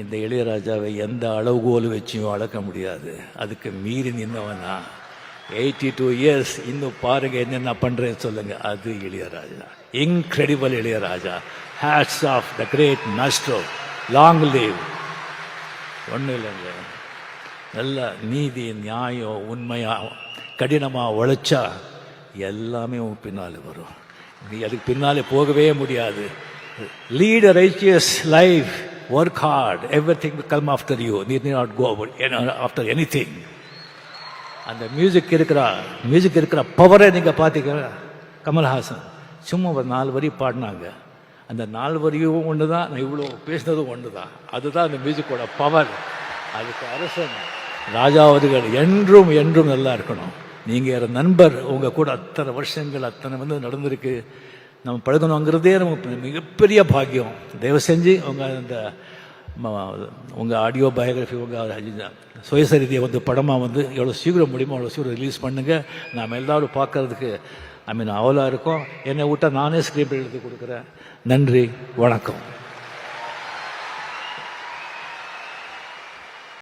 இந்த இளையராஜாவை எந்த அளவுகோல் வச்சியும் அளக்க முடியாது. அதுக்கு மீறி நின்றவனா 82 இயர்ஸ் இன்னும் பாருங்க என்னென்ன பண்ணுறேன்னு சொல்லுங்க. அது Ilaiyaraaja, incredible Ilaiyaraaja. Hats off the great maestro, long live. ஒன்றும் இல்லைங்க, நல்ல நீதி நியாயம் உண்மையாக கடினமாக உழைச்சா எல்லாமே உன் பின்னால் வரும். நீ அதுக்கு பின்னாலே போகவே முடியாது. Lead a righteous life, work hard, everything will come after you. You need not go after anything. அந்த மியூசிக் இருக்கிற பவரை நீங்கள் பார்த்தீங்க. கமல்ஹாசன் சும்மா ஒரு 4 வரி பாடினாங்க. அந்த 4 வரியும் ஒன்று தான், நான் இவ்வளோ பேசினதும் ஒன்று தான். அதுதான் அந்த மியூசிக்கோட பவர். அதுக்கு அரசன் ராஜா அவர்கள் என்றும் என்றும் நல்லா இருக்கணும். நீங்கள் நண்பர், உங்கள் கூட அத்தனை வருஷங்கள் அத்தனை நடந்திருக்கு. நம்ம பழகணுங்கிறதே நமக்கு மிகப்பெரிய பாக்கியம். தயவு செஞ்சு உங்கள் உங்கள் ஆடியோ பயோகிராஃபி, உங்கள் சுயசரிதியை படமாக எவ்வளோ சீக்கிரம் முடியுமோ அவ்வளோ சீக்கிரம் ரிலீஸ் பண்ணுங்கள். நாம் எல்லோரும் பார்க்கறதுக்கு அவலாக இருக்கும். என்னை விட்டால் நானே ஸ்கிரிப்ட் எழுதி கொடுக்குறேன். நன்றி, வணக்கம்.